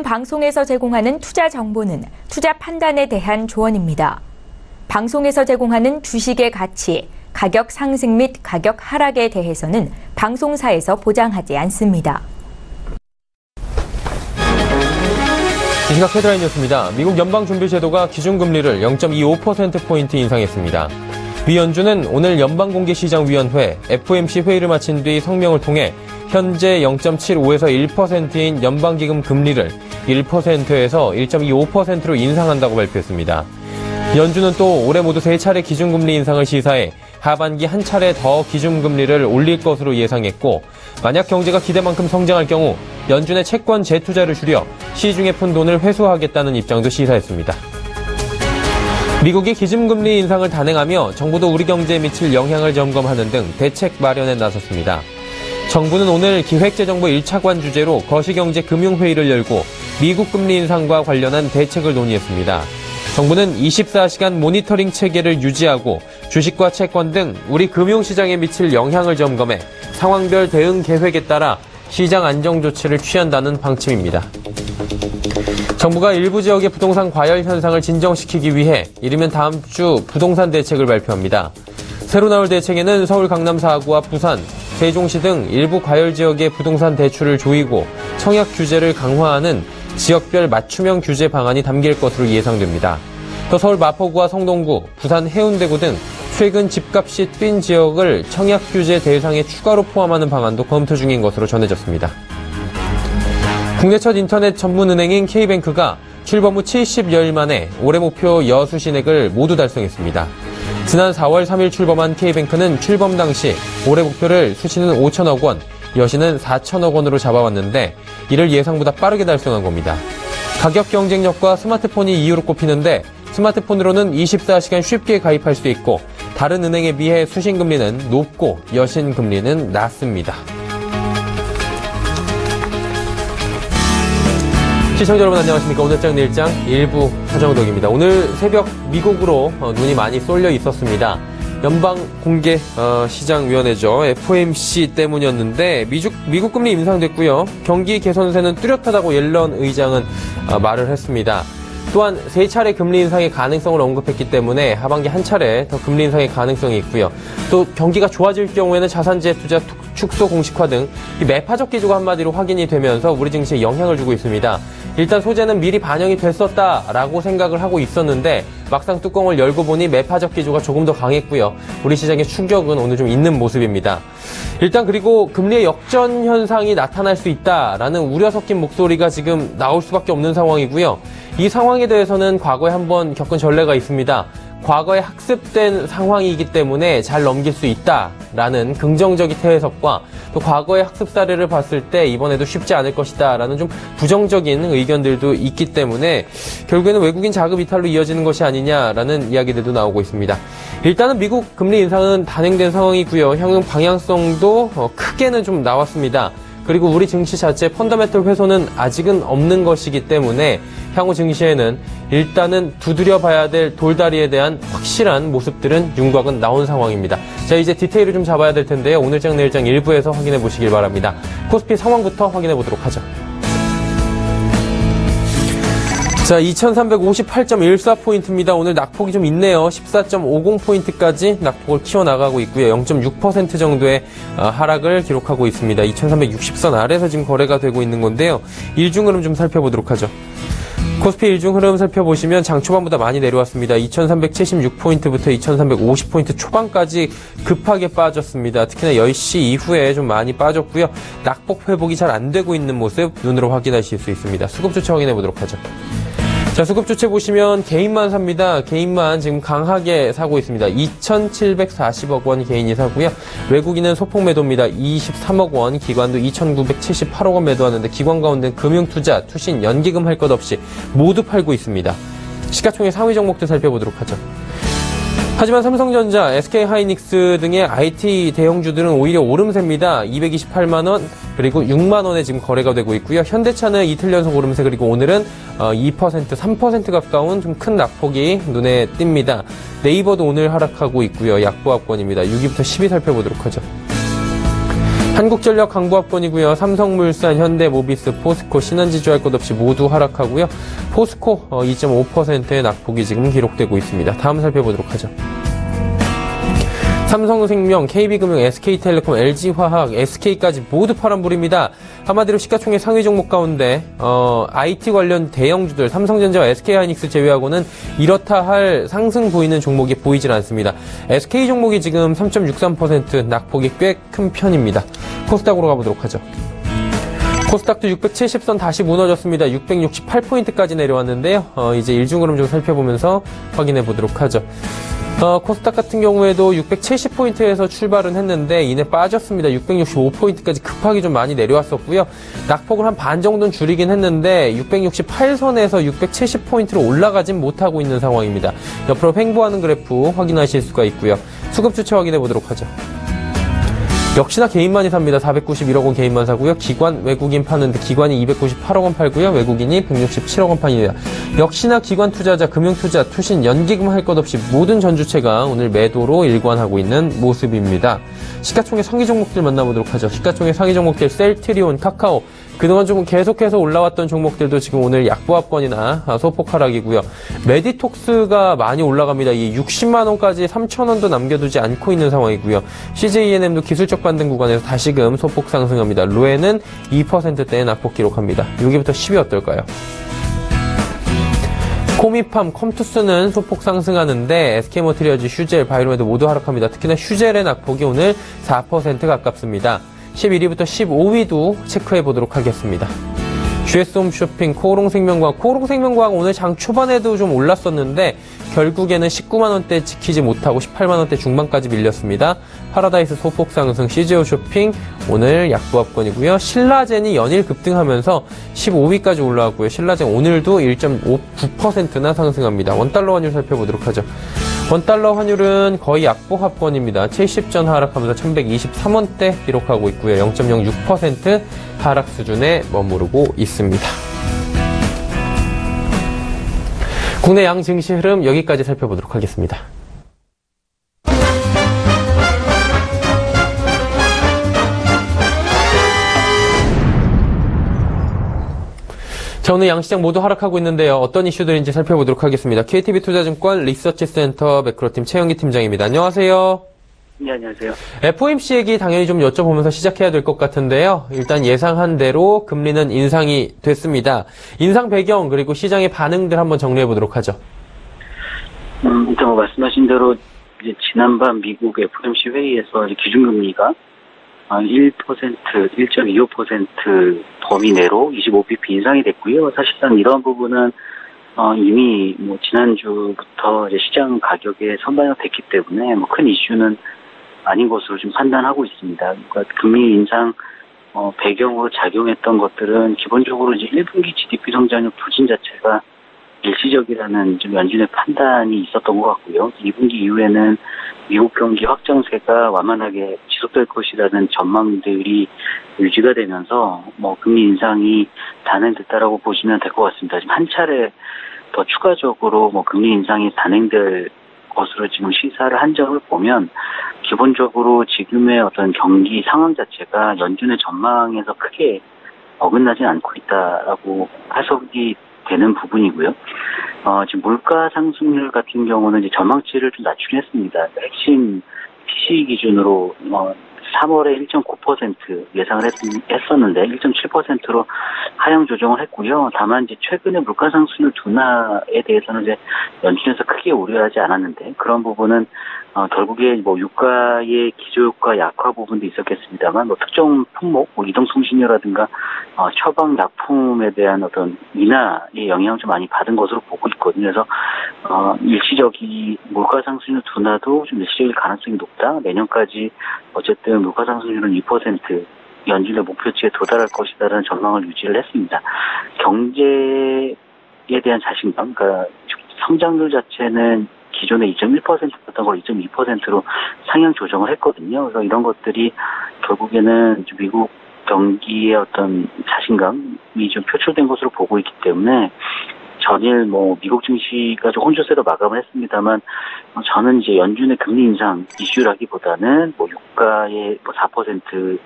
방송에서 제공하는 투자 정보는 투자 판단에 대한 조언입니다. 방송에서 제공하는 주식의 가치, 가격 상승 및 가격 하락에 대해서는 방송사에서 보장하지 않습니다. 이 시각 헤드라인 뉴스입니다. 미국 연방준비제도가 기준금리를 0.25%포인트 인상했습니다. 미 연준은 오늘 연방공개시장위원회 FOMC 회의를 마친 뒤 성명을 통해 현재 0.75에서 1%인 연방기금 금리를 1%에서 1.25%로 인상한다고 발표했습니다. 연준은 또 올해 모두 3차례 기준금리 인상을 시사해 하반기 한 차례 더 기준금리를 올릴 것으로 예상했고, 만약 경제가 기대만큼 성장할 경우 연준의 채권 재투자를 줄여 시중에 푼 돈을 회수하겠다는 입장도 시사했습니다. 미국이 기준금리 인상을 단행하며 정부도 우리 경제에 미칠 영향을 점검하는 등 대책 마련에 나섰습니다. 정부는 오늘 기획재정부 1차관 주제로 거시경제금융회의를 열고 미국 금리 인상과 관련한 대책을 논의했습니다. 정부는 24시간 모니터링 체계를 유지하고 주식과 채권 등 우리 금융시장에 미칠 영향을 점검해 상황별 대응 계획에 따라 시장 안정 조치를 취한다는 방침입니다. 정부가 일부 지역의 부동산 과열 현상을 진정시키기 위해 이르면 다음 주 부동산 대책을 발표합니다. 새로 나올 대책에는 서울 강남 4구와 부산, 세종시 등 일부 과열 지역의 부동산 대출을 조이고 청약 규제를 강화하는 지역별 맞춤형 규제 방안이 담길 것으로 예상됩니다. 또 서울 마포구와 성동구, 부산 해운대구 등 최근 집값이 뛴 지역을 청약 규제 대상에 추가로 포함하는 방안도 검토 중인 것으로 전해졌습니다. 국내 첫 인터넷 전문은행인 K뱅크가 출범 후 70여일 만에 올해 목표 여수신액을 모두 달성했습니다. 지난 4월 3일 출범한 K뱅크는 출범 당시 올해 목표를 수신은 5천억 원, 여신은 4천억 원으로 잡아왔는데 이를 예상보다 빠르게 달성한 겁니다. 가격 경쟁력과 스마트폰이 이유로 꼽히는데 스마트폰으로는 24시간 쉽게 가입할 수 있고 다른 은행에 비해 수신금리는 높고 여신금리는 낮습니다. 시청자 여러분 안녕하십니까. 오늘장 내일장 일부 사정독입니다. 오늘 새벽 미국으로 눈이 많이 쏠려 있었습니다. 연방공개시장위원회죠. FOMC 때문이었는데 미국 금리 인상됐고요. 경기 개선세는 뚜렷하다고 옐런 의장은 말을 했습니다. 또한 3차례 금리 인상의 가능성을 언급했기 때문에 하반기 한 차례 더 금리 인상의 가능성이 있고요. 또 경기가 좋아질 경우에는 자산재 투자 축소 공식화 등 매파적 기조가 한마디로 확인이 되면서 우리 증시에 영향을 주고 있습니다. 일단 소재는 미리 반영이 됐었다라고 생각을 하고 있었는데 막상 뚜껑을 열고 보니 매파적 기조가 조금 더 강했고요. 우리 시장의 충격은 오늘 좀 있는 모습입니다. 일단 그리고 금리의 역전 현상이 나타날 수 있다라는 우려 섞인 목소리가 지금 나올 수밖에 없는 상황이고요. 이 상황에 대해서는 과거에 한번 겪은 전례가 있습니다. 과거에 학습된 상황이기 때문에 잘 넘길 수 있다라는 긍정적인 해석과 또 과거의 학습 사례를 봤을 때 이번에도 쉽지 않을 것이다라는 좀 부정적인 의견들도 있기 때문에 결국에는 외국인 자금 이탈로 이어지는 것이 아니냐라는 이야기들도 나오고 있습니다. 일단은 미국 금리 인상은 단행된 상황이고요. 향후 방향성도 크게는 좀 나왔습니다. 그리고 우리 증시 자체 펀더멘털 훼손은 아직은 없는 것이기 때문에 향후 증시에는 일단은 두드려봐야 될 돌다리에 대한 확실한 모습들은 윤곽은 나온 상황입니다. 자, 이제 디테일을 좀 잡아야 될 텐데요. 오늘장 내일장 일부에서 확인해 보시길 바랍니다. 코스피 상황부터 확인해 보도록 하죠. 자, 2358.14포인트입니다. 오늘 낙폭이 좀 있네요. 14.50포인트까지 낙폭을 키워나가고 있고요. 0.6% 정도의 하락을 기록하고 있습니다. 2360선 아래에서 지금 거래가 되고 있는 건데요. 일중 흐름 좀 살펴보도록 하죠. 코스피 일중 흐름 살펴보시면 장 초반보다 많이 내려왔습니다. 2376포인트부터 2350포인트 초반까지 급하게 빠졌습니다. 특히나 10시 이후에 좀 많이 빠졌고요. 낙폭 회복이 잘 안 되고 있는 모습 눈으로 확인하실 수 있습니다. 수급 주체 확인해 보도록 하죠. 자, 수급 주체 보시면 개인만 삽니다. 개인만 지금 강하게 사고 있습니다. 2,740억 원 개인이 사고요. 외국인은 소폭 매도입니다. 23억 원, 기관도 2,978억 원 매도하는데 기관 가운데 금융투자, 투신, 연기금 할 것 없이 모두 팔고 있습니다. 시가총액 상위 종목들 살펴보도록 하죠. 하지만 삼성전자, SK하이닉스 등의 IT 대형주들은 오히려 오름세입니다. 228만 원, 그리고 6만 원에 지금 거래가 되고 있고요. 현대차는 이틀 연속 오름세, 그리고 오늘은 2%, 3% 가까운 좀 큰 낙폭이 눈에 띕니다. 네이버도 오늘 하락하고 있고요. 약보합권입니다. 6위부터 10위 살펴보도록 하죠. 한국전력 강보합권이고요. 삼성물산, 현대모비스, 포스코, 신한지주 할 것 없이 모두 하락하고요. 포스코 2.5%의 낙폭이 지금 기록되고 있습니다. 다음 살펴보도록 하죠. 삼성생명, KB금융, SK텔레콤, LG화학, SK까지 모두 파란불입니다. 한마디로 시가총액 상위 종목 가운데 IT 관련 대형주들 삼성전자와 SK하이닉스 제외하고는 이렇다 할 상승 보이는 종목이 보이질 않습니다. SK 종목이 지금 3.63% 낙폭이 꽤 큰 편입니다. 코스닥으로 가보도록 하죠. 코스닥도 670선 다시 무너졌습니다. 668포인트까지 내려왔는데요. 이제 일중으로 좀 살펴보면서 확인해 보도록 하죠. 코스닥 같은 경우에도 670포인트에서 출발은 했는데 이내 빠졌습니다. 665포인트까지 급하게 좀 많이 내려왔었고요. 낙폭을 한 반 정도는 줄이긴 했는데 668선에서 670포인트로 올라가진 못하고 있는 상황입니다. 옆으로 횡보하는 그래프 확인하실 수가 있고요. 수급 주체 확인해 보도록 하죠. 역시나 개인만이 삽니다. 491억 원 개인만 사고요. 기관, 외국인 파는데 기관이 298억 원 팔고요. 외국인이 167억 원 판입니다. 역시나 기관 투자자, 금융투자, 투신, 연기금 할 것 없이 모든 전주체가 오늘 매도로 일관하고 있는 모습입니다. 시가총액 상위 종목들 만나보도록 하죠. 시가총액 상위 종목들 셀트리온, 카카오, 그동안 좀 계속해서 올라왔던 종목들도 지금 오늘 약보합권이나 소폭 하락이고요. 메디톡스가 많이 올라갑니다. 이 60만 원까지 3천 원도 남겨두지 않고 있는 상황이고요. CJENM도 기술적 반등 구간에서 다시금 소폭 상승합니다. 로에는 2%대의 낙폭 기록합니다. 여기부터 10위 어떨까요? 코미팜, 컴투스는 소폭 상승하는데 SK머티리얼즈, 휴젤, 바이로메드 모두 하락합니다. 특히나 휴젤의 낙폭이 오늘 4% 가깝습니다. 11위부터 15위도 체크해 보도록 하겠습니다. GS홈쇼핑, 코오롱생명과학 오늘 장 초반에도 좀 올랐었는데 결국에는 19만원대 지키지 못하고 18만원대 중반까지 밀렸습니다. 파라다이스 소폭 상승, CJ홈쇼핑 오늘 약보합권이고요. 신라젠이 연일 급등하면서 15위까지 올라왔고요. 신라젠 오늘도 1.59%나 상승합니다. 원달러 환율 살펴보도록 하죠. 원달러 환율은 거의 약보합권입니다. 70전 하락하면서 1123원대 기록하고 있고요. 0.06% 하락 수준에 머무르고 있습니다. 국내 양 증시 흐름 여기까지 살펴보도록 하겠습니다. 자, 오늘 양시장 모두 하락하고 있는데요. 어떤 이슈들인지 살펴보도록 하겠습니다. KTB투자증권 리서치센터 매크로팀 최영기 팀장입니다. 안녕하세요. 네, 안녕하세요. FOMC 얘기 당연히 좀 여쭤보면서 시작해야 될 것 같은데요. 일단 예상한 대로 금리는 인상이 됐습니다. 인상 배경 그리고 시장의 반응들 한번 정리해 보도록 하죠. 일단 말씀하신 대로 이제 지난밤 미국 FOMC 회의에서 이제 기준금리가 1%, 1.25% 범위 내로 25bp 인상이 됐고요. 사실상 이런 부분은 이미 지난주부터 이제 시장 가격에 선반영됐기 때문에 큰 이슈는 아닌 것으로 좀 판단하고 있습니다. 그러니까 금리 인상 배경으로 작용했던 것들은 기본적으로 이제 1분기 GDP 성장률 부진 자체가 일시적이라는 좀 연준의 판단이 있었던 것 같고요. 2분기 이후에는 미국 경기 확장세가 완만하게 지속될 것이라는 전망들이 유지가 되면서 금리 인상이 단행됐다라고 보시면 될 것 같습니다. 지금 한 차례 더 추가적으로 금리 인상이 단행될 것으로 지금 시사를 한 점을 보면 기본적으로 지금의 어떤 경기 상황 자체가 연준의 전망에서 크게 어긋나지 않고 있다라고 해석이 되는 부분이고요. 지금 물가 상승률 같은 경우는 이제 전망치를 좀 낮추긴 했습니다. 핵심 PCE 기준으로 3월에 1.9% 예상을 했었는데 1.7%로 하향 조정을 했고요. 다만 이제 최근에 물가 상승률 둔화에 대해서는 이제 연준에서 크게 우려하지 않았는데 그런 부분은 결국에 유가의 기저효과 약화 부분도 있었겠습니다만 특정 품목, 이동통신료라든가 처방 약품에 대한 어떤 인하의 영향을 좀 많이 받은 것으로 보고 있거든요. 그래서 일시적인 물가 상승률 둔화도 좀 일시적일 가능성이 높다. 내년까지 어쨌든 물가 상승률은 2% 연준의 목표치에 도달할 것이다라는 전망을 유지를 했습니다. 경제에 대한 자신감, 그러니까 성장률 자체는 기존에 2.1%였던 걸 2.2%로 상향 조정을 했거든요. 그래서 이런 것들이 결국에는 미국 경기의 어떤 자신감이 좀 표출된 것으로 보고 있기 때문에 전일 미국 증시가 좀 혼조세로 마감을 했습니다만 저는 이제 연준의 금리 인상 이슈라기보다는 유가의 4%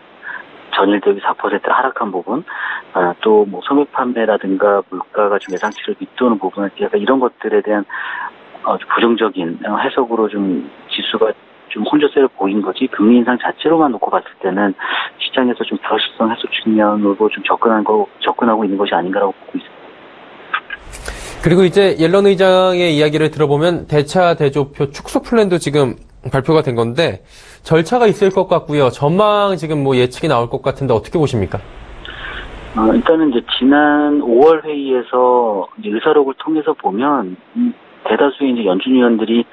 전일 대비 4% 하락한 부분, 또 뭐 소매 판매라든가 물가가 좀 예상치를 밑도는 부분, 약간 이런 것들에 대한 부정적인 해석으로 좀 지수가 좀 혼조세를 보인 거지, 금리 인상 자체로만 놓고 봤을 때는 시장에서 좀 불확실성 해소 측면으로 좀 접근하고 있는 것이 아닌가라고 보고 있습니다. 그리고 이제 옐런 의장의 이야기를 들어보면 대차 대조표 축소 플랜도 지금 발표가 된 건데 절차가 있을 것 같고요. 전망 지금 뭐 예측이 나올 것 같은데 어떻게 보십니까? 일단은 이제 지난 5월 회의에서 이제 의사록을 통해서 보면 대다수의 이제 연준 위원들이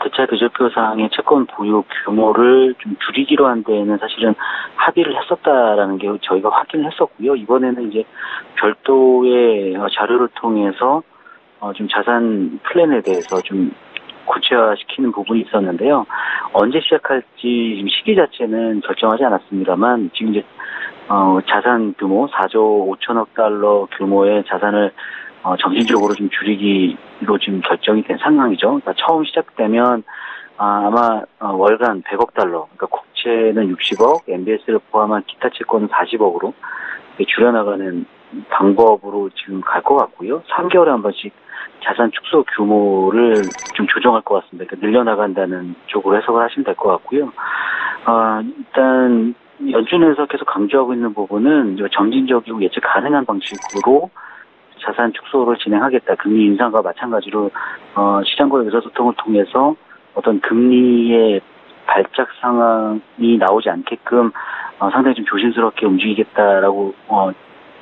대차 대조표 사항의 채권 보유 규모를 좀 줄이기로 한 데에는 사실은 합의를 했었다라는 게 저희가 확인을 했었고요. 이번에는 이제 별도의 자료를 통해서 좀 자산 플랜에 대해서 좀 구체화시키는 부분이 있었는데요. 언제 시작할지 지금 시기 자체는 결정하지 않았습니다만 지금 이제 자산 규모 4조 5천억 달러 규모의 자산을 점진적으로 좀 줄이기로 지금 결정이 된 상황이죠. 그러니까 처음 시작되면 아마 월간 100억 달러, 그러니까 국채는 60억, MBS를 포함한 기타 채권은 40억으로 줄여나가는 방법으로 지금 갈 것 같고요. 3개월에 한 번씩 자산 축소 규모를 좀 조정할 것 같습니다. 그러니까 늘려나간다는 쪽으로 해석을 하시면 될 것 같고요. 일단 연준에서 계속 강조하고 있는 부분은 점진적이고 예측 가능한 방식으로 자산 축소를 진행하겠다. 금리 인상과 마찬가지로 시장과 의사소통을 통해서 어떤 금리의 발작 상황이 나오지 않게끔 상당히 좀 조심스럽게 움직이겠다라고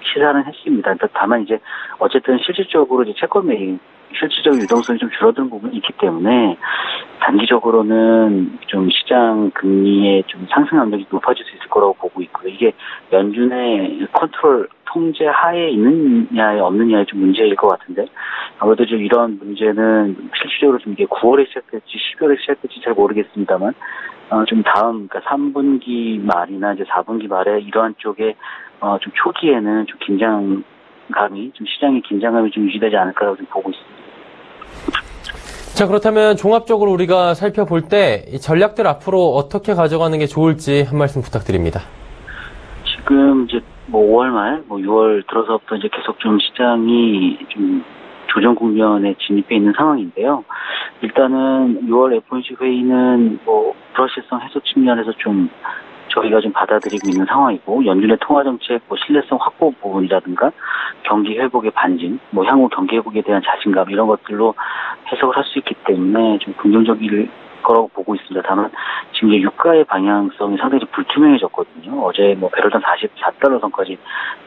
시사는 했습니다. 다만 이제 어쨌든 실질적으로 이제 채권 매입, 실질적 유동성이 좀 줄어드는 부분이 있기 때문에 단기적으로는 좀 시장 금리의 좀 상승 압력이 높아질 수 있을 거라고 보고 있고요. 이게 연준의 컨트롤 통제 하에 있느냐에 없느냐의 좀 문제일 것 같은데 아무래도 좀 이런 문제는 실질적으로 좀 이게 9월에 시작될지 12월에 시작될지 잘 모르겠습니다만 좀 다음 그러니까 3분기 말이나 이제 4분기 말에 이러한 쪽에 좀 초기에는 좀 긴장감이 좀 시장의 긴장감이 좀 유지되지 않을까라고 좀 보고 있습니다. 자, 그렇다면 종합적으로 우리가 살펴볼 때 이 전략들 앞으로 어떻게 가져가는 게 좋을지 한 말씀 부탁드립니다. 지금 이제 뭐 5월 말, 뭐 6월 들어서부터 이제 계속 좀 시장이 좀 조정 국면에 진입해 있는 상황인데요. 일단은 6월 FOMC 회의는 뭐 불확실성 해소 측면에서 좀 저희가 좀 받아들이고 있는 상황이고 연준의 통화정책 뭐 신뢰성 확보 부분이라든가 경기 회복의 반증, 뭐 향후 경기 회복에 대한 자신감 이런 것들로 해석을 할 수 있기 때문에 좀 긍정적일 거라고 보고 있습니다. 다만 지금 이제 유가의 방향성이 상당히 좀 불투명해졌거든요. 어제 뭐 배럴당 44달러 선까지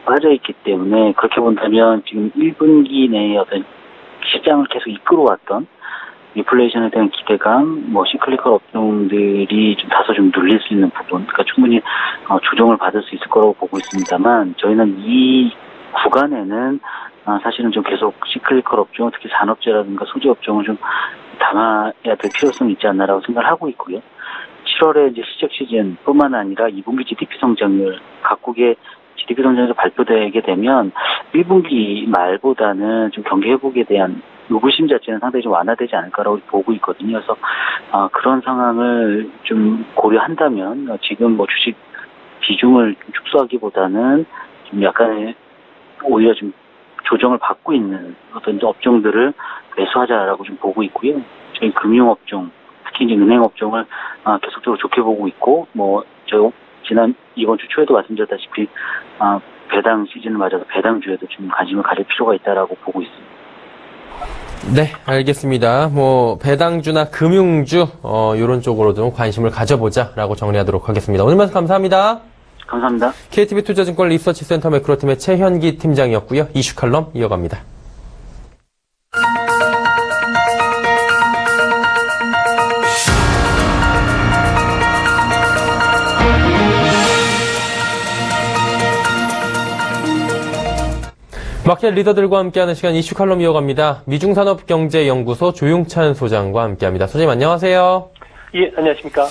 빠져 있기 때문에 그렇게 본다면 지금 1분기 내에 어떤 시장을 계속 이끌어왔던 인플레이션에 대한 기대감, 뭐 시클리컬 업종들이 좀 다소 좀 눌릴 수 있는 부분, 그러니까 충분히 조정을 받을 수 있을 거라고 보고 있습니다만 저희는 이 구간에는 사실은 좀 계속 시클리컬 업종, 특히 산업재라든가 소재 업종을 좀 담아야 될 필요성이 있지 않나라고 생각을 하고 있고요. 7월에 이제 시작 시즌뿐만 아니라 2분기 GDP 성장률 각국의 GDP 성장률이 발표되게 되면 1분기 말보다는 좀 경기 회복에 대한 의구심 자체는 상당히 좀 완화되지 않을까라고 보고 있거든요. 그래서 그런 상황을 좀 고려한다면 지금 뭐 주식 비중을 축소하기보다는 좀 약간의 오히려 좀 조정을 받고 있는 어떤 업종들을 매수하자라고 좀 보고 있고요. 저희 금융업종, 특히 이제 은행업종을 계속적으로 좋게 보고 있고, 뭐 이번 주 초에도 말씀드렸다시피 배당 시즌을 맞아서 배당주에도 좀 관심을 가질 필요가 있다라고 보고 있습니다. 네, 알겠습니다. 뭐 배당주나 금융주 이런 쪽으로 좀 관심을 가져보자라고 정리하도록 하겠습니다. 오늘 말씀 감사합니다. 감사합니다. KTB 투자증권 리서치센터 매크로팀의 최현기 팀장이었고요. 이슈 칼럼 이어갑니다. 마켓 리더들과 함께하는 시간 이슈 칼럼 이어갑니다. 미중산업경제연구소 조용찬 소장과 함께합니다. 소장님 안녕하세요. 예, 안녕하십니까.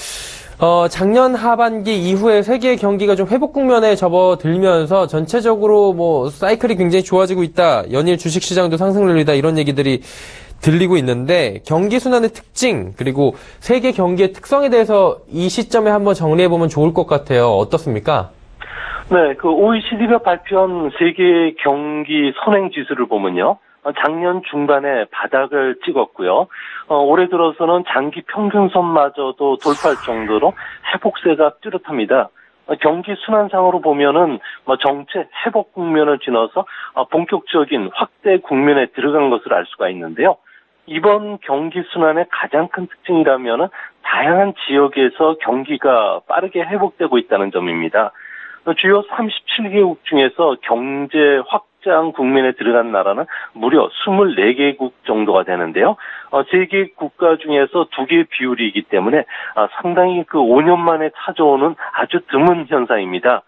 작년 하반기 이후에 세계 경기가 좀 회복 국면에 접어들면서 전체적으로 뭐 사이클이 굉장히 좋아지고 있다. 연일 주식시장도 상승률이다. 이런 얘기들이 들리고 있는데 경기 순환의 특징 그리고 세계 경기의 특성에 대해서 이 시점에 한번 정리해보면 좋을 것 같아요. 어떻습니까? 네, 그 OECD가 발표한 세계 경기 선행 지수를 보면요. 작년 중반에 바닥을 찍었고요. 올해 들어서는 장기 평균선마저도 돌파할 정도로 회복세가 뚜렷합니다. 경기 순환상으로 보면은 정체 회복 국면을 지나서 본격적인 확대 국면에 들어간 것을 알 수가 있는데요. 이번 경기 순환의 가장 큰 특징이라면은 다양한 지역에서 경기가 빠르게 회복되고 있다는 점입니다. 주요 37개국 중에서 경제 확장 국면에 들어간 나라는 무려 24개국 정도가 되는데요. 3개 국가 중에서 2개 비율이기 때문에 상당히 그 5년 만에 찾아오는 아주 드문 현상입니다.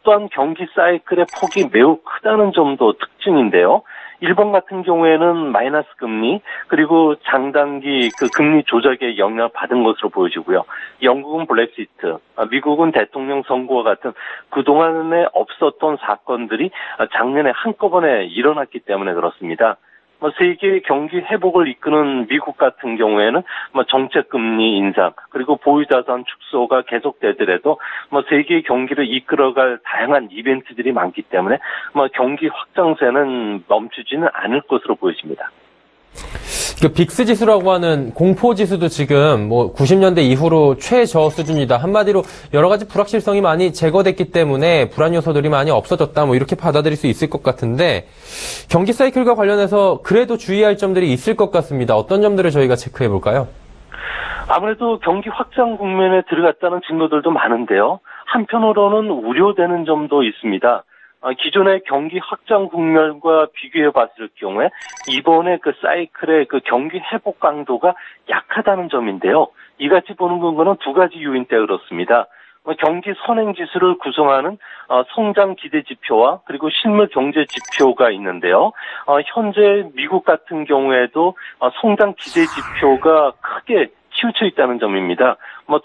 또한 경기 사이클의 폭이 매우 크다는 점도 특징인데요. 일본 같은 경우에는 마이너스 금리 그리고 장단기 그 금리 조작에 영향을 받은 것으로 보여지고요. 영국은 브렉시트, 미국은 대통령 선거와 같은 그동안에 없었던 사건들이 작년에 한꺼번에 일어났기 때문에 그렇습니다. 세계 경기 회복을 이끄는 미국 같은 경우에는 정책 금리 인상 그리고 보유자산 축소가 계속되더라도 세계 경기를 이끌어갈 다양한 이벤트들이 많기 때문에 경기 확장세는 멈추지는 않을 것으로 보여집니다. 빅스 지수라고 하는 공포 지수도 지금 90년대 이후로 최저 수준이다. 한마디로 여러 가지 불확실성이 많이 제거됐기 때문에 불안 요소들이 많이 없어졌다. 이렇게 받아들일 수 있을 것 같은데 경기 사이클과 관련해서 그래도 주의할 점들이 있을 것 같습니다. 어떤 점들을 저희가 체크해 볼까요? 아무래도 경기 확장 국면에 들어갔다는 증거들도 많은데요. 한편으로는 우려되는 점도 있습니다. 기존의 경기 확장 국면과 비교해 봤을 경우에 이번에 그 사이클의 그 경기 회복 강도가 약하다는 점인데요. 이같이 보는 건가는 두 가지 요인 때문에 그렇습니다. 경기 선행 지수를 구성하는 성장 기대 지표와 그리고 실물 경제 지표가 있는데요. 현재 미국 같은 경우에도 성장 기대 지표가 크게 치우쳐 있다는 점입니다.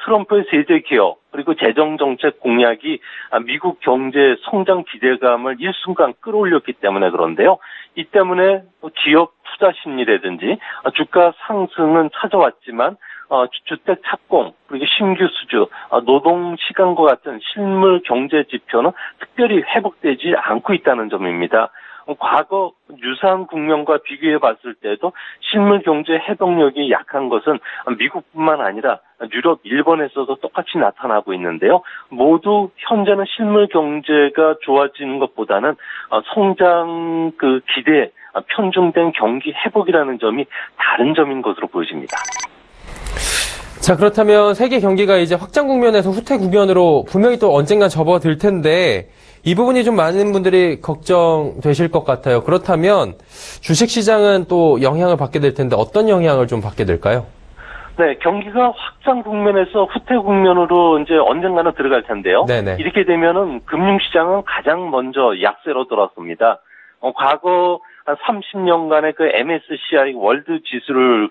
트럼프의 세제 개혁 그리고 재정 정책 공약이 미국 경제 성장 기대감을 일순간 끌어올렸기 때문에 그런데요. 이 때문에 기업 투자 심리라든지 주가 상승은 찾아왔지만 주택 착공 그리고 신규 수주, 노동 시간과 같은 실물 경제 지표는 특별히 회복되지 않고 있다는 점입니다. 과거 유사한 국면과 비교해 봤을 때도 실물 경제 회복력이 약한 것은 미국뿐만 아니라 유럽, 일본에서도 똑같이 나타나고 있는데요. 모두 현재는 실물 경제가 좋아지는 것보다는 성장 그 기대에 편중된 경기 회복이라는 점이 다른 점인 것으로 보여집니다. 자, 그렇다면 세계 경기가 이제 확장 국면에서 후퇴 국면으로 분명히 또 언젠가 접어들 텐데 이 부분이 좀 많은 분들이 걱정되실 것 같아요. 그렇다면 주식시장은 또 영향을 받게 될 텐데 어떤 영향을 좀 받게 될까요? 네, 경기가 확장 국면에서 후퇴 국면으로 이제 언젠가는 들어갈 텐데요. 네네. 이렇게 되면은 금융시장은 가장 먼저 약세로 돌아섭니다. 과거 한 30년간의 그 MSCI 월드 지수를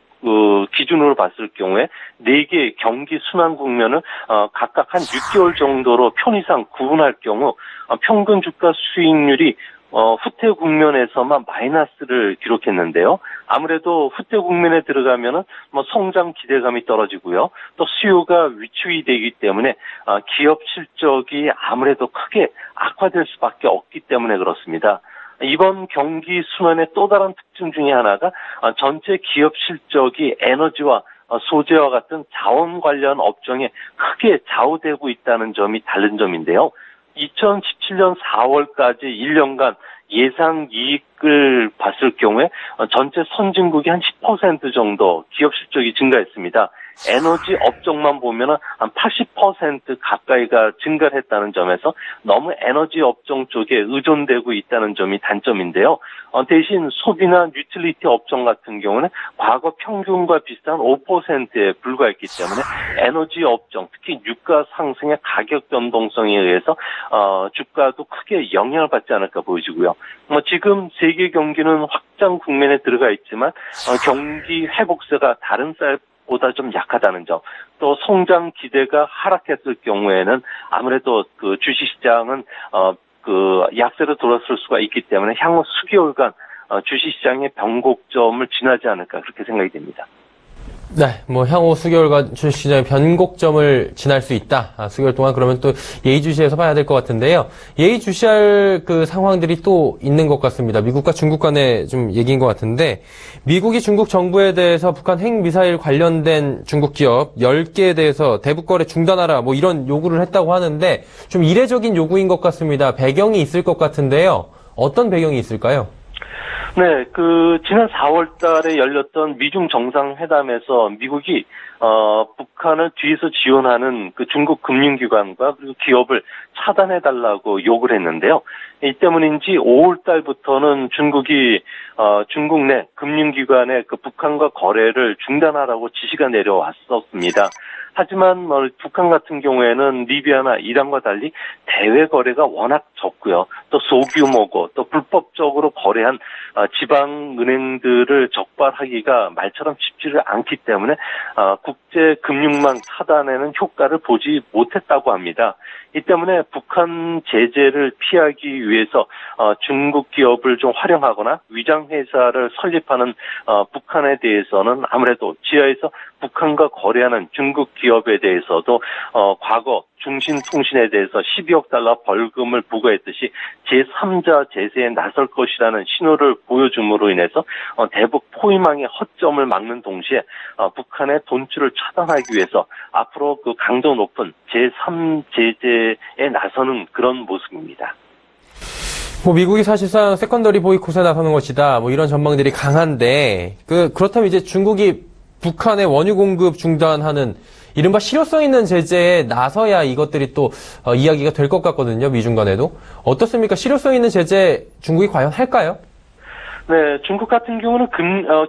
기준으로 봤을 경우에 4개 경기 순환 국면을 각각 한 6개월 정도로 편의상 구분할 경우 평균 주가 수익률이 후퇴 국면에서만 마이너스를 기록했는데요. 아무래도 후퇴 국면에 들어가면은 성장 기대감이 떨어지고요. 또 수요가 위축이 되기 때문에 기업 실적이 아무래도 크게 악화될 수밖에 없기 때문에 그렇습니다. 이번 경기 순환의 또 다른 특징 중에 하나가 전체 기업 실적이 에너지와 소재와 같은 자원 관련 업종에 크게 좌우되고 있다는 점이 다른 점인데요. 2017년 4월까지 1년간 예상 이익을 봤을 경우에 전체 선진국이 한 10% 정도 기업 실적이 증가했습니다. 에너지 업종만 보면 한 80% 가까이가 증가를 했다는 점에서 너무 에너지 업종 쪽에 의존되고 있다는 점이 단점인데요. 대신 소비나 유틸리티 업종 같은 경우는 과거 평균과 비슷한 5%에 불과했기 때문에 에너지 업종, 특히 유가 상승의 가격 변동성에 의해서 주가도 크게 영향을 받지 않을까 보여지고요. 지금 세계 경기는 확장 국면에 들어가 있지만 경기 회복세가 다른 보다 좀 약하다는 점, 또 성장 기대가 하락했을 경우에는 아무래도 그 주식시장은 그 약세로 돌아설 수가 있기 때문에 향후 수개월간 주식시장의 변곡점을 지나지 않을까 그렇게 생각이 됩니다. 네, 뭐 향후 수개월간 주식시장의 변곡점을 지날 수 있다. 수개월 동안 그러면 또 예의주시해서 봐야 될 것 같은데요. 예의주시할 그 상황들이 또 있는 것 같습니다. 미국과 중국 간의 좀 얘기인 것 같은데, 미국이 중국 정부에 대해서 북한 핵미사일 관련된 중국 기업 10개에 대해서 대북 거래 중단하라 뭐 이런 요구를 했다고 하는데 좀 이례적인 요구인 것 같습니다. 배경이 있을 것 같은데요. 어떤 배경이 있을까요? 네, 지난 4월 달에 열렸던 미중 정상회담에서 미국이, 북한을 뒤에서 지원하는 그 중국 금융기관과 그리고 기업을 차단해달라고 요구를 했는데요. 이 때문인지 5월 달부터는 중국이, 중국 내 금융기관의 그 북한과 거래를 중단하라고 지시가 내려왔었습니다. 하지만 북한 같은 경우에는 리비아나 이란과 달리 대외 거래가 워낙 적고요. 또 소규모고 또 불법적으로 거래한 지방 은행들을 적발하기가 말처럼 쉽지를 않기 때문에 국제 금융망 차단에는 효과를 보지 못했다고 합니다. 이 때문에 북한 제재를 피하기 위해서 중국 기업을 좀 활용하거나 위장 회사를 설립하는 북한에 대해서는 아무래도 지하에서 북한과 거래하는 중국 기업에 대해서도 과거 중신통신에 대해서 12억 달러 벌금을 부과했듯이 제3자 제재에 나설 것이라는 신호를 보여줌으로 인해서 대북 포위망의 허점을 막는 동시에 북한의 돈줄을 차단하기 위해서 앞으로 그 강도 높은 제3 제재에 나서는 그런 모습입니다. 미국이 사실상 세컨더리 보이콧에 나서는 것이다. 이런 전망들이 강한데 그렇다면 이제 중국이 북한의 원유 공급 중단하는 이른바 실효성 있는 제재에 나서야 이것들이 또 이야기가 될 것 같거든요. 미중 간에도. 어떻습니까? 실효성 있는 제재 중국이 과연 할까요? 네, 중국 같은 경우는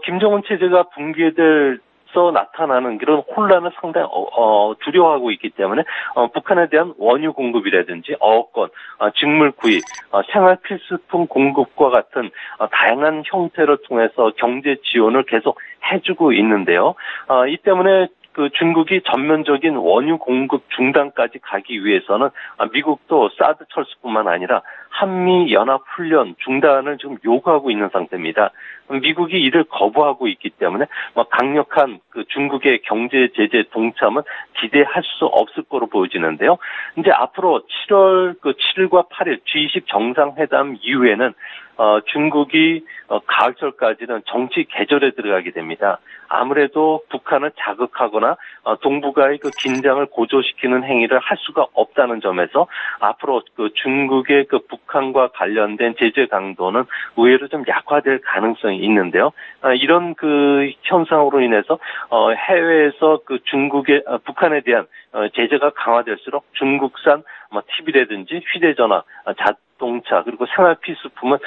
김정은 체제가 붕괴돼서 나타나는 그런 혼란을 상당히 두려워하고 있기 때문에 북한에 대한 원유 공급이라든지 어권, 직물 구입, 생활 필수품 공급과 같은 다양한 형태를 통해서 경제 지원을 계속 해주고 있는데요. 이 때문에 중국이 전면적인 원유 공급 중단까지 가기 위해서는 미국도 사드 철수뿐만 아니라 한미 연합 훈련 중단을 지금 요구하고 있는 상태입니다. 미국이 이를 거부하고 있기 때문에 강력한 중국의 경제 제재 동참은 기대할 수 없을 거로 보여지는데요. 이제 앞으로 7일과 8일 G20 정상회담 이후에는 중국이 가을철까지는 정치 계절에 들어가게 됩니다. 아무래도 북한을 자극하거나 동북아의 긴장을 고조시키는 행위를 할 수가 없다는 점에서 앞으로 중국의 북한과 관련된 제재 강도는 의외로 좀 약화될 가능성이 있는데요. 이런 현상으로 인해서 해외에서 북한에 대한 제재가 강화될수록 중국산 TV라든지 휴대전화, 자동차 그리고 생활 필수품은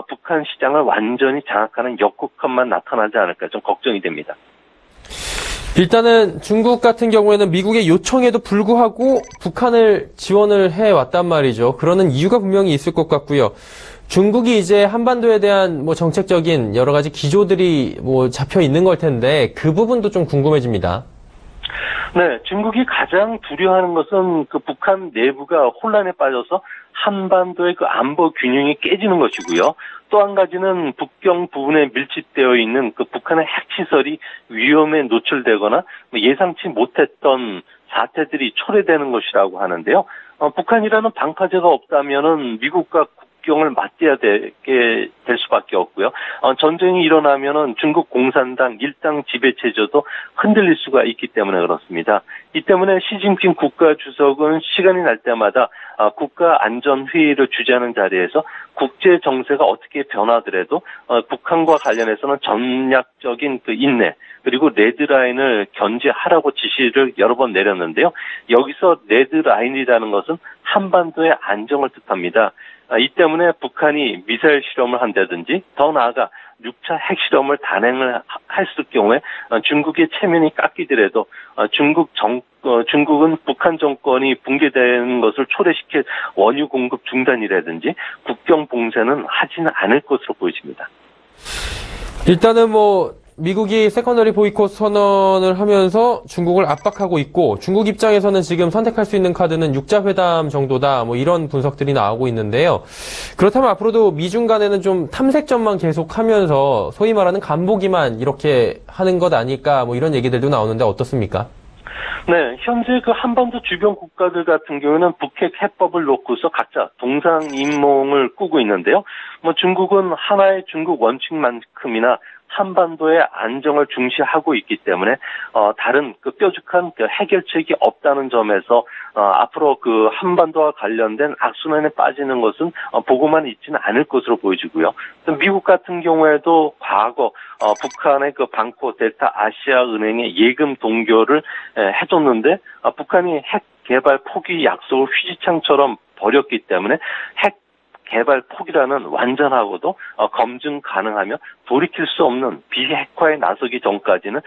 북한 시장을 완전히 장악하는 역국한만 나타나지 않을까 좀 걱정이 됩니다. 일단은 중국 같은 경우에는 미국의 요청에도 불구하고 북한을 지원을 해왔단 말이죠. 그러는 이유가 분명히 있을 것 같고요. 중국이 이제 한반도에 대한 정책적인 여러 가지 기조들이 잡혀 있는 걸 텐데 그 부분도 좀 궁금해집니다. 네, 중국이 가장 두려워하는 것은 북한 내부가 혼란에 빠져서 한반도의 안보 균형이 깨지는 것이고요. 또 한 가지는 북경 부분에 밀집되어 있는 북한의 핵시설이 위험에 노출되거나 예상치 못했던 사태들이 초래되는 것이라고 하는데요. 북한이라는 방파제가 없다면은 미국과 국경을 맞대야 되게 될 수밖에 없고요. 전쟁이 일어나면은 중국 공산당 일당 지배 체제도 흔들릴 수가 있기 때문에 그렇습니다. 이 때문에 시진핑 국가주석은 시간이 날 때마다 국가안전회의를 주재하는 자리에서 국제 정세가 어떻게 변하더라도 북한과 관련해서는 전략적인 인내 그리고 레드라인을 견제하라고 지시를 여러 번 내렸는데요. 여기서 레드라인이라는 것은 한반도의 안정을 뜻합니다. 이 때문에 북한이 미사일 실험을 한다든지 더 나아가 6차 핵실험을 단행을 했을 경우에 중국의 체면이 깎이더라도 중국은 북한 정권이 붕괴되는 것을 초래시킬 원유 공급 중단이라든지 국경 봉쇄는 하지는 않을 것으로 보여집니다. 일단은 미국이 세컨더리 보이콧 선언을 하면서 중국을 압박하고 있고 중국 입장에서는 지금 선택할 수 있는 카드는 육자회담 정도다. 뭐 이런 분석들이 나오고 있는데요. 그렇다면 앞으로도 미중 간에는 좀 탐색전만 계속하면서 소위 말하는 간보기만 이렇게 하는 것 아닐까 뭐 이런 얘기들도 나오는데 어떻습니까? 네, 현재 그 한반도 주변 국가들 같은 경우는 북핵 해법을 놓고서 각자 동상이몽을 꾸고 있는데요. 뭐 중국은 하나의 중국 원칙만큼이나 한반도의 안정을 중시하고 있기 때문에 다른 그 뾰족한 그 해결책이 없다는 점에서 앞으로 그 한반도와 관련된 악순환에 빠지는 것은 보고만 있지는 않을 것으로 보여지고요. 또 미국 같은 경우에도 과거 북한의 그 방코 델타 아시아 은행의 예금 동결을 해줬는데 북한이 핵 개발 포기 약속을 휘지창처럼 버렸기 때문에 핵 개발 포기라는 완전하고도 검증 가능하며 돌이킬 수 없는 비핵화에 나서기 전까지는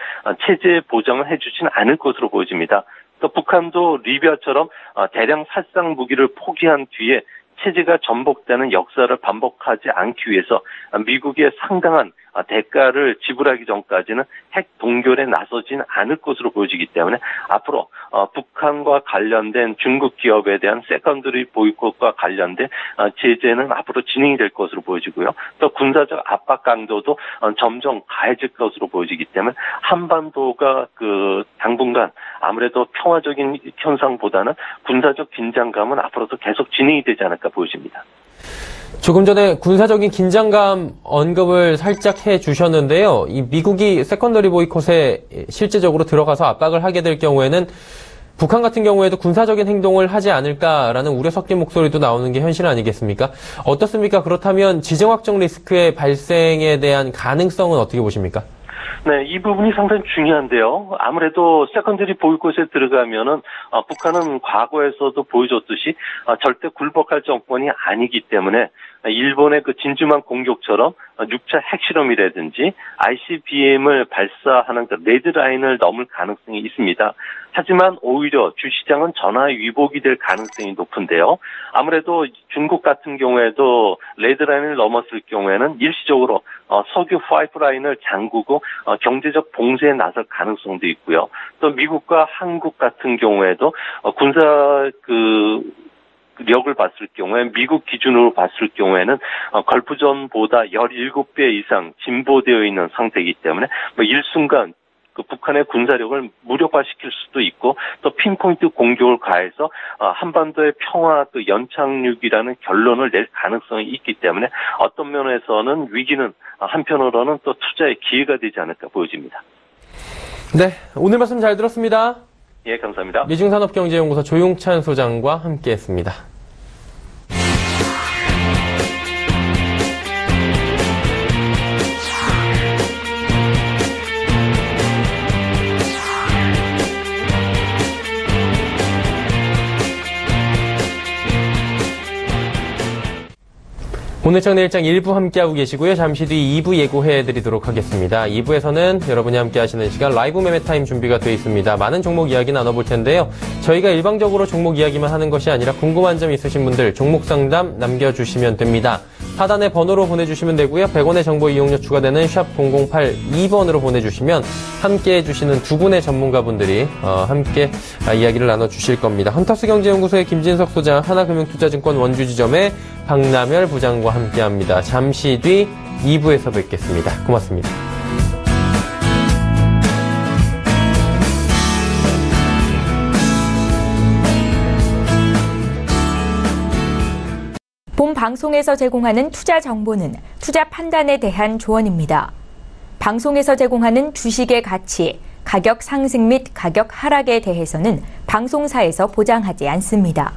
체제 보장을 해주지는 않을 것으로 보여집니다. 또 북한도 리비아처럼 대량 살상 무기를 포기한 뒤에 체제가 전복되는 역사를 반복하지 않기 위해서 미국의 상당한 대가를 지불하기 전까지는 핵 동결에 나서지는 않을 것으로 보여지기 때문에 앞으로 북한과 관련된 중국 기업에 대한 세컨더리 보이콧과 관련된 제재는 앞으로 진행이 될 것으로 보여지고요. 또 군사적 압박 강도도 점점 가해질 것으로 보여지기 때문에 한반도가 그 당분간 아무래도 평화적인 현상보다는 군사적 긴장감은 앞으로도 계속 진행이 되지 않을까 보여집니다. 조금 전에 군사적인 긴장감 언급을 살짝 해주셨는데요. 이 미국이 세컨더리 보이콧에 실제적으로 들어가서 압박을 하게 될 경우에는 북한 같은 경우에도 군사적인 행동을 하지 않을까라는 우려 섞인 목소리도 나오는 게 현실 아니겠습니까? 어떻습니까? 그렇다면 지정 확정 리스크의 발생에 대한 가능성은 어떻게 보십니까? 네, 이 부분이 상당히 중요한데요. 아무래도 세컨더리 보이콧에 들어가면은 북한은 과거에서도 보여줬듯이 절대 굴복할 정권이 아니기 때문에 일본의 그 진주만 공격처럼 6차 핵실험이라든지 ICBM을 발사하는 그 레드라인을 넘을 가능성이 있습니다. 하지만 오히려 주시장은 전화위복이 될 가능성이 높은데요. 아무래도 중국 같은 경우에도 레드라인을 넘었을 경우에는 일시적으로 석유 파이프라인을 잠그고 경제적 봉쇄에 나설 가능성도 있고요. 또 미국과 한국 같은 경우에도 군사 력을 봤을 경우에 미국 기준으로 봤을 경우에는 걸프전보다 17배 이상 진보되어 있는 상태이기 때문에 일순간 그 북한의 군사력을 무력화시킬 수도 있고 또 핀포인트 공격을 가해서 한반도의 평화 또 연착륙이라는 결론을 낼 가능성이 있기 때문에 어떤 면에서는 위기는 한편으로는 또 투자의 기회가 되지 않을까 보여집니다. 네, 오늘 말씀 잘 들었습니다. 예, 감사합니다. 미중산업경제연구소 조용찬 소장과 함께했습니다. 오늘장 내일장 1부 함께하고 계시고요. 잠시 뒤 2부 예고해드리도록 하겠습니다. 2부에서는 여러분이 함께하시는 시간 라이브 매매타임 준비가 되어 있습니다. 많은 종목 이야기 나눠볼 텐데요. 저희가 일방적으로 종목 이야기만 하는 것이 아니라 궁금한 점 있으신 분들 종목 상담 남겨주시면 됩니다. 하단에 번호로 보내주시면 되고요. 100원의 정보 이용료 추가되는 샵 0082번으로 보내주시면 함께해 주시는 두 분의 전문가분들이 함께 이야기를 나눠주실 겁니다. 헌터스 경제연구소의 김진석 소장, 하나금융투자증권 원주지점의 박남열 부장과 함께합니다. 잠시 뒤 2부에서 뵙겠습니다. 고맙습니다. 본 방송에서 제공하는 투자 정보는 투자 판단에 대한 조언입니다. 방송에서 제공하는 주식의 가치, 가격 상승 및 가격 하락에 대해서는 방송사에서 보장하지 않습니다.